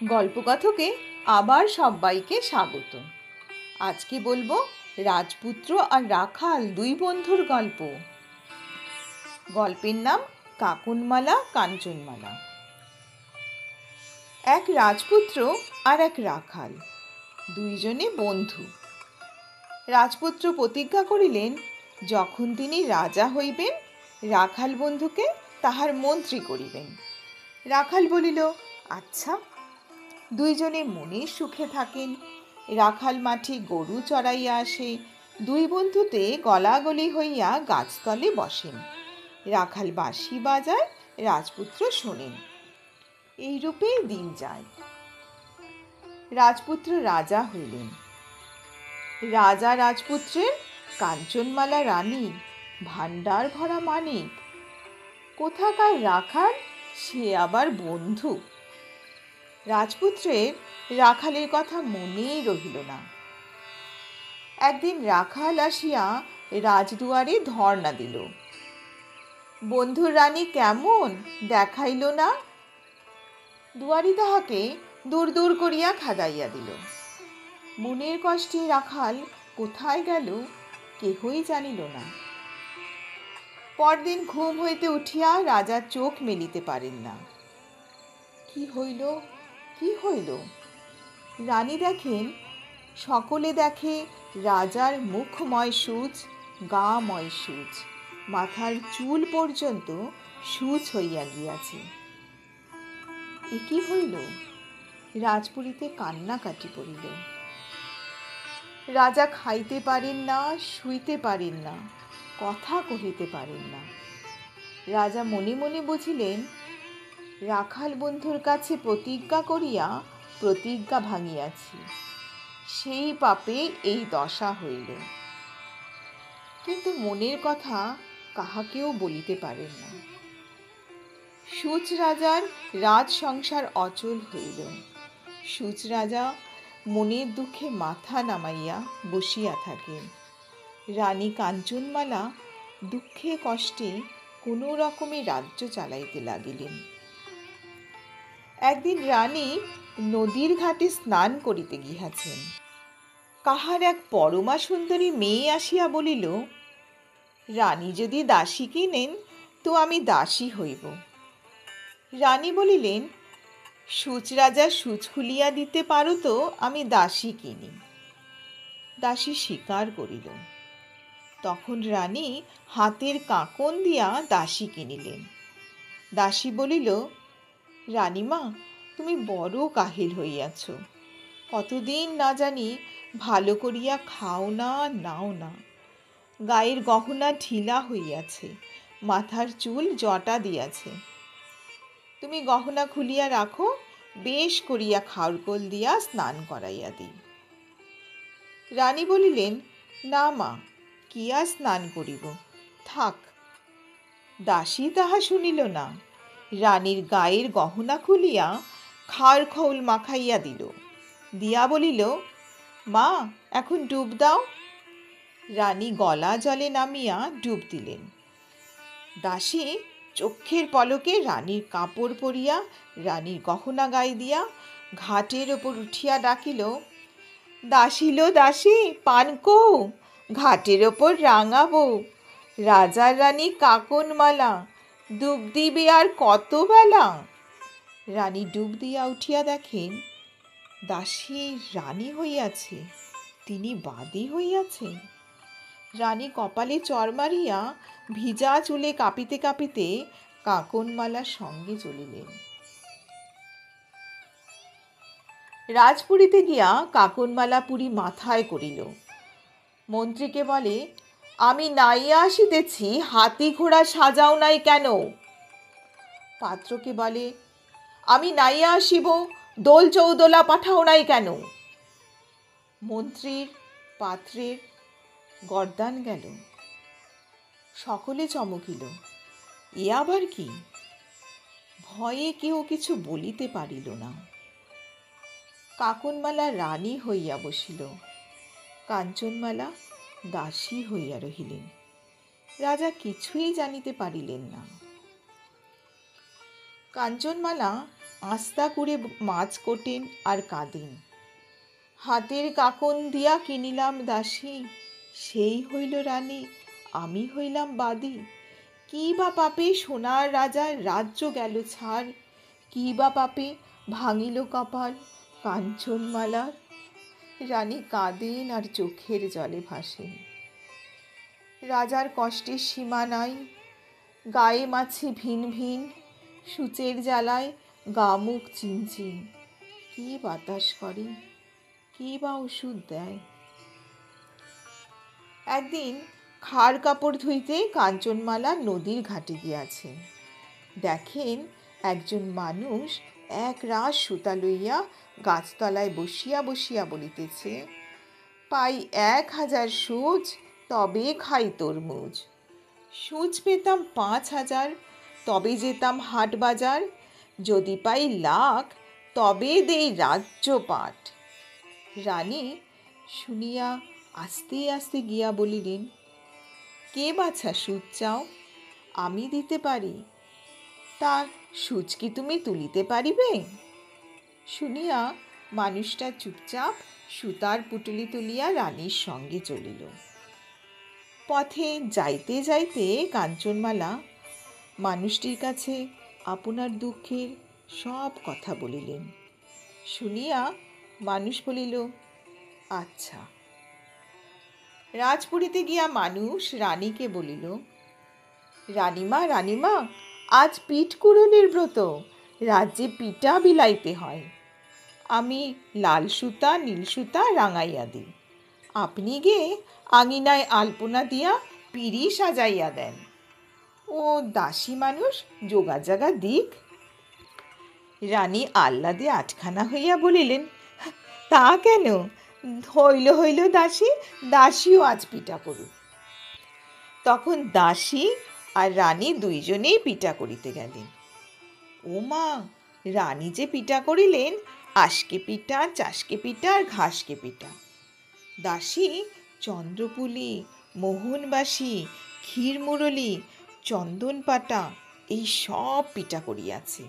গল্পকথকে আবার সবাইকে স্বাগত। আজকে বলবো রাজপুত্র আর রাখাল দুই বন্ধুর গল্প। গল্পের নাম কাকুনমালা কাঞ্চনমালা। এক রাজপুত্র আর এক রাখাল, দুইজনে বন্ধু। রাজপুত্র প্রতিজ্ঞা করিলেন, যখন তিনি রাজা হইবেন রাখাল বন্ধুকে তাহার মন্ত্রী করিবেন। রাখাল বলিল, আচ্ছা। দুইজনে মনের সুখে থাকেন। রাখাল মাঠে গরু চড়াইয়া আসে, দুই বন্ধুতে গলাগলি হইয়া গাছতলে বসেন। রাখাল বাঁশি বাজায়, রাজপুত্র শোনেন। এইরূপেই দিন যায়। রাজপুত্র রাজা হইলেন। রাজা রাজপুত্রের কাঞ্চনমালা রানী, ভাণ্ডার ভরা মানিক। কোথাকার রাখাল, সে আবার বন্ধু। রাজপুত্রের রাখালের কথা মনেই রহিল না। একদিন রাখাল আসিয়া রাজদুয়ারে ধর্ণা দিল। বন্ধুর রানী কেমন, দেখাইল না। দুয়ারি তাহাকে দূর দূর করিয়া খাদাইয়া দিল। মনের কষ্টে রাখাল কোথায় গেল কেহই জানিল না। পরদিন ঘুম হইতে উঠিয়া রাজা চোখ মেলিতে পারেন না। কি হইল, কি হইল? রানী দেখেন, সকলে দেখে রাজার মুখময় সূচ, গাময় সূচ, মাথার চুল পর্যন্ত সূচ হইয়া গিয়াছে। এ কি হইল? রাজপুরীতে কান্নাকাটি পড়িল। রাজা খাইতে পারেন না, শুইতে পারেন না, কথা কহিতে পারেন না। রাজা মনে মনে বুঝিলেন, রাখাল বন্ধুর কাছে প্রতিজ্ঞা করিয়া প্রতিজ্ঞা ভাঙিয়াছি, সেই পাপে এই দশা হইল। কিন্তু মনের কথা কাহাকেও বলিতে পারেন না। সূচ রাজার রাজ সংসার অচল হইল। সূচ রাজা মনের দুঃখে মাথা নামাইয়া বসিয়া থাকেন। রানী কাঞ্চনমালা দুঃখে কষ্টে কোনো রকমে রাজ্য চালাইতে লাগিলেন। একদিন রানী নদীর ঘাটে স্নান করিতে গিয়াছেন। কাহার এক পরমা সুন্দরী মেয়ে আসিয়া বলিল, রানী যদি দাসী কিনেন তো আমি দাসী হইব। রানী বলিলেন, সূচ রাজা সূচ খুলিয়া দিতে পারো তো আমি দাসী কিনি। দাসী স্বীকার করিল। তখন রানী হাতের কাঁকন দিয়া দাসী কিনিলেন। দাসী বলিল, রানীমা, তুমি বড় কাহিল হইয়াছ। কতদিন না জানি ভালো করিয়া খাও না, নাও না। গায়ের গহনা ঢিলা হইয়াছে, মাথার চুল জটা দিয়াছে। তুমি গহনা খুলিয়া রাখো, বেশ করিয়া খাওরকোল দিয়া স্নান করাইয়া দিই। রানী বলিলেন, না মা, কি আর স্নান করিব, থাক। দাসী তাহা শুনিল না। রানীর গায়ের গহনা খুলিয়া খাওর খৌল মাখাইয়া দিল। দিয়া বলিল, মা, এখন ডুব দাও। রানী গলা জলে নামিয়া ডুব দিলেন। দাসী চক্ষের পলকে রানীর কাপড় পরিয়া রানীর গহনা গায়ে দিয়া ঘাটের ওপর উঠিয়া ডাকিল, দাসী লো দাসী, পান কৌ, ঘাটের ওপর রাঙাবো। রাজার রানী কাকনমালা, ডুব দিবে আর কত বেলা। রানী ডুব দিয়া উঠিয়া দেখেন, দাসী রানী হইয়াছে, তিনি বাদী হইয়াছেন। রানী কপালে চর মারিয়া ভিজা চুলে কাঁপিতে কাঁপিতে কাকনমালার সঙ্গে চলিলেন। রাজপুরীতে গিয়া কাকনমালা পুরী মাথায় করিল। মন্ত্রীকে বলে, আমি নাইয়া আসিতেছি, হাতি ঘোড়া সাজাও নাই কেন? পাত্রকে বলে, আমি নাইয়া আসিব, দোল চৌদোলা পাঠাও নাই কেন? মন্ত্রীর পাত্রের গর্দান গেল। সকলে চমকিল, এ আবার কি? ভয়ে কেউ কিছু বলিতে পারিল না। কাকনমালা রানী হইয়া বসিল, কাঞ্চনমালা দাসী হইয়া রহিলেন। রাজা কিছুই জানিতে পারিলেন না। কাঞ্চনমালা আস্তা করে মাছ কোটেন আর কাঁদেন। হাতের কাকন দিয়া কিনিলাম দাসী, সেই হইল রানী, আমি হইলাম বাদী। কি বা পাপে সোনার রাজার রাজ্য গেল ছাড়, কি বা পাপে ভাঙিল কপাল কাঞ্চনমালার। রানী কাঁদেন আর চোখের জলে ভাসেন। রাজার কষ্টের সীমা নাই, গায়ে মাছে ভিন ভিন, সূচের জ্বালায় গা মুখ চিনচিন। কি বাতাস করে, কি বা ওষুধ দেয়। একদিন খাড় কাপড় ধুইতে কাঞ্চনমালা নদীর ঘাটে গিয়াছেন। দেখেন একজন মানুষ এক রাশ সুতা লইয়া গাছতলায় বসিয়া বসিয়া বলিতেছে, পাই 1000 সুচ, তবে খাই তরমুজ। সুচ পেতাম 5000, তবে যেতাম হাট বাজার। যদি পাই লাখ, তবে দেই রাজ্যপাট। রানী শুনিয়া আস্তে আস্তে গিয়া বলিলেন, কে বাছা সুচ চাও? আমি দিতে পারি। তা সুচ কি তুমি তুলিতে পারিবে? শুনিয়া মানুষটা চুপচাপ সুতার পুটুলি তুলিয়া রানীর সঙ্গে চলিল। পথে যাইতে যাইতে কাঞ্চনমালা মানুষটির কাছে আপনার দুঃখের সব কথা বলিলেন। শুনিয়া মানুষ বলিল, আচ্ছা। রাজপুরীতে গিয়া মানুষ রানীকে বলিল, রানীমা রানীমা, আজ পিঠ কুড়ুলির ব্রত, রাজ্যে পিঠা বিলাইতে হয়। আমি লাল সুতা নীল সুতা রাঙাইয়া দিই, আপনি গে আঙিনায় আলপনা দিয়া পিড়ি সাজাইয়া দেন। ও দাসী মানুষ জোগা জাগা দিক। রানী আহ্লাদে আটখানা হইয়া বলিলেন, তা কেন, হইল হইল দাসী, দাসীও আজ পিঠা করুক। তখন দাসী আর রানী দুইজনেই পিঠা করিতে গেলেন। ও মা, রানী যে পিঠা করিলেন আশকে পিঠা, চাষকে পিঠা আর ঘাসকে পিঠা। দাসী চন্দ্রপুলি, মোহনবাসী, ক্ষীরমুরলি, চন্দন পাটা এই সব পিঠা করিয়াছে।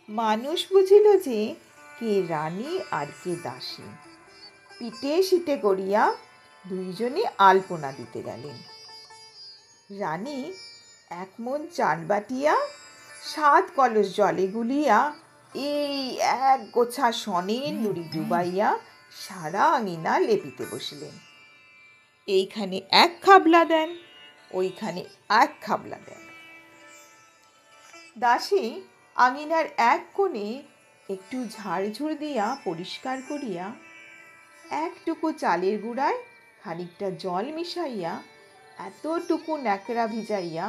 মানুষ বুঝিল যে কে রানী আর কে দাসী। পিঠে শিটে করিয়া দুইজনে আলপনা দিতে গেলেন। রানী 1 মণ চাল বাটিয়া 7 কলস জলে গুলিয়া এই 1 গোছা সনের নুড়ি ডুবাইয়া সারা আঙিনা লেপিতে বসিলেন। এইখানে 1 খাবলা দেন, ওইখানে 1 খাবলা দেন। দাসী আঙিনার 1 কোণে একটু ঝাড়ঝুড় দিয়া পরিষ্কার করিয়া 1 টুকু চালের গুঁড়ায় খানিকটা জল মিশাইয়া এতটুকু ন্যাকড়া ভিজাইয়া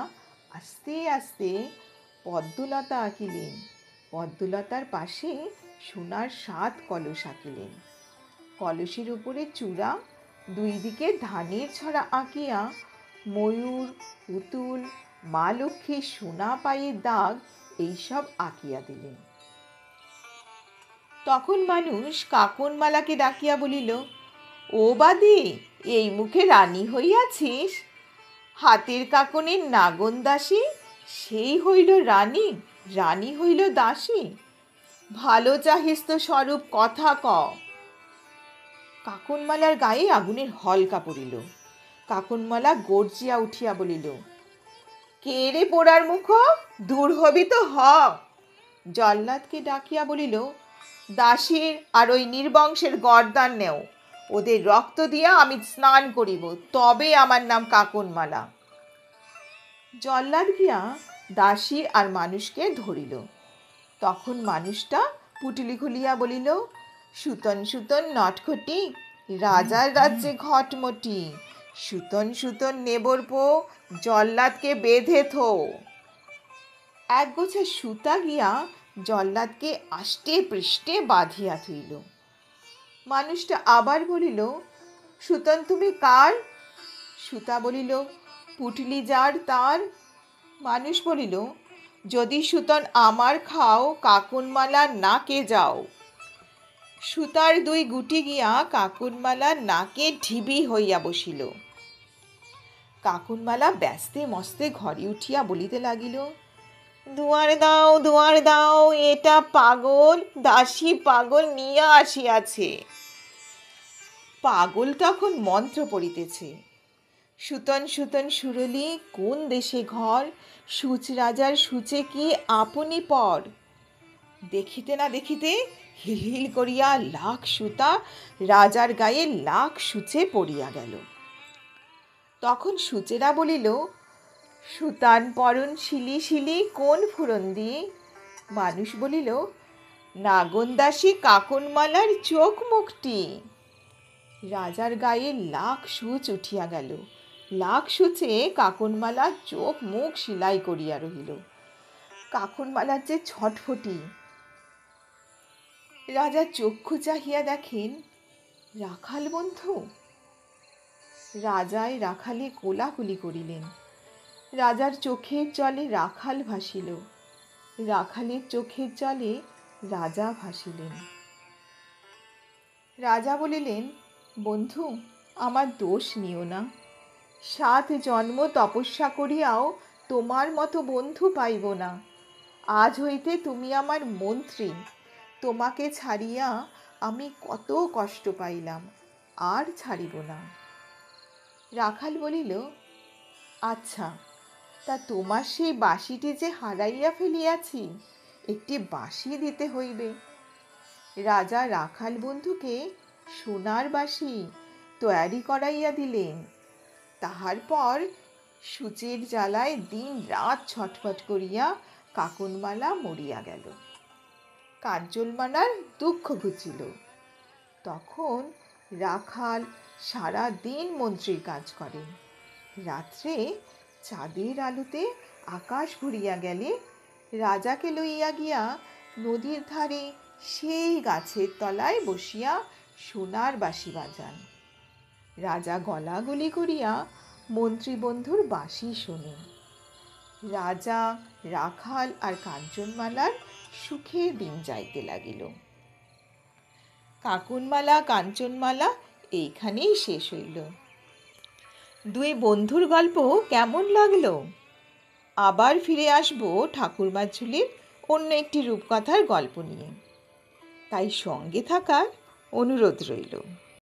আস্তে আস্তে পদ্মলতা আঁকিলেন। পদ্মলতার পাশে সোনার 7 কলস আঁকিলেন। কলসের উপরে চূড়া, 2 দিকে ধানের ছড়া আঁকিয়া ময়ূর, পুতুল, মা লক্ষ্মীর সোনা পায়ের দাগ এইসব আঁকিয়া দিলেন। তখন মানুষ কাকনমালাকে ডাকিয়া বলিল, ও বাদি, এই মুখে রানী হইয়াছিস? হাতের কাকনের নাগন দাসী, সেই হইল রানী, রানী হইল দাসী। ভালো চাহিস তো স্বরূপ, কথা ক। কাকনমালার গায়ে আগুনের হলকা পড়িল। কাকনমালা গর্জিয়া উঠিয়া বলিল, কে রে পোড়ার মুখ, দূর হবি তো হ। জল্লাদকে ডাকিয়া বলিল, দাসীর আর ওই নির্বংশের গর্দান নেও, ওদের রক্ত দিয়া আমি স্নান করিব, তবে আমার নাম কাকনমালা। জল্লাদ গিয়া দাসী আর মানুষকে ধরিল। তখন মানুষটা পুটুলি খুলিয়া বলিল, সুতন সুতন নটখটি, রাজার রাজ্যে ঘটমটি, সুতন সুতন নেবর পো, জল্লাদকে বেঁধে থো। 1 গোছা সুতা গিয়া জল্লাদকে আষ্টে পৃষ্ঠে বাঁধিয়া থইল। মানুষটা আবার বলিল, সুতন তুমি কার? সুতা বলিল, পুটলি যার তার। মানুষ বলিল, যদি সুতন আমার খাও, কাকনমালার নাকে যাও। সুতার 2 গুটি গিয়া কাকনমালার নাকে ঢিবি হইয়া বসিল। কাকনমালা ব্যস্তে মস্তে ঘরে উঠিয়া বলিতে লাগিল, দুয়ার দাও, এটা পাগল, দাসী পাগল নিয়ে আসিয়াছে। পাগল তখন মন্ত্র পড়িতেছে। সুতন সুতন সুরলি কোন দেশে ঘর, সূচ রাজার সূচে কি আপনি পর। দেখিতে না দেখিতে হিল করিয়া লাখ সুতা রাজার গায়ে লাখ সূচে পড়িয়া গেল। তখন সূচেরা বলিল, সুতান পরন শিলি শিলি কোন ফুরন দিয়ে। মানুষ বলিল, নাগনদাসী কাকনমালার চোখ মুখটি। রাজার গায়ে লাখ সূচ উঠিয়া গেল, লাখ সূচে কাকনমালা চোখ মুখ সেলাই করিয়া রহিল। কাকনমালার যে ছটফটি। রাজা চক্ষু চাহিয়া দেখেন রাখাল বন্ধু। রাজায় রাখালে কোলাকুলি করিলেন। রাজার চোখের জলে রাখাল ভাসিল, রাখালের চোখের জলে রাজা ভাসিলেন। রাজা বলিলেন, বন্ধু আমার দোষ নিও না। 7 জন্ম তপস্যা করিয়াও তোমার মতো বন্ধু পাইব না। আজ হইতে তুমি আমার মন্ত্রী। তোমাকে ছাড়িয়া আমি কত কষ্ট পাইলাম, আর ছাড়িব না। রাখাল বলিল, আচ্ছা, তা তোমার সেই বাঁশিটি যে হারাইয়া ফেলিয়াছি, একটি বাঁশি দিতে হইবে। রাজা রাখাল বন্ধুকে সোনার বাঁশি তৈয়ারি করাইয়া দিলেন। তাহার পর সূচের জ্বালায় দিন রাত ছটফট করিয়া কাকনমালা মরিয়া গেল। কাঞ্চনমালার দুঃখ ঘুচিল। তখন রাখাল সারা দিন মন্ত্রীর কাজ করেন। রাত্রে চাঁদের আলোতে আকাশ ভরিয়া গেলে রাজাকে লইয়া গিয়া নদীর ধারে সেই গাছের তলায় বসিয়া সোনার বাঁশি বাজান। রাজা গলাগলি করিয়া মন্ত্রী বন্ধুর বাঁশি শোনেন। রাজা, রাখাল আর কাঞ্চনমালার সুখের দিন যাইতে লাগিল। কাকনমালা কাঞ্চনমালা এইখানেই শেষ হইল। 2 বন্ধুর গল্প কেমন লাগলো? আবার ফিরে আসবো ঠাকুরমার ঝুলির অন্য একটি রূপকথার গল্প নিয়ে। তাই সঙ্গে থাকার অনুরোধ রইল।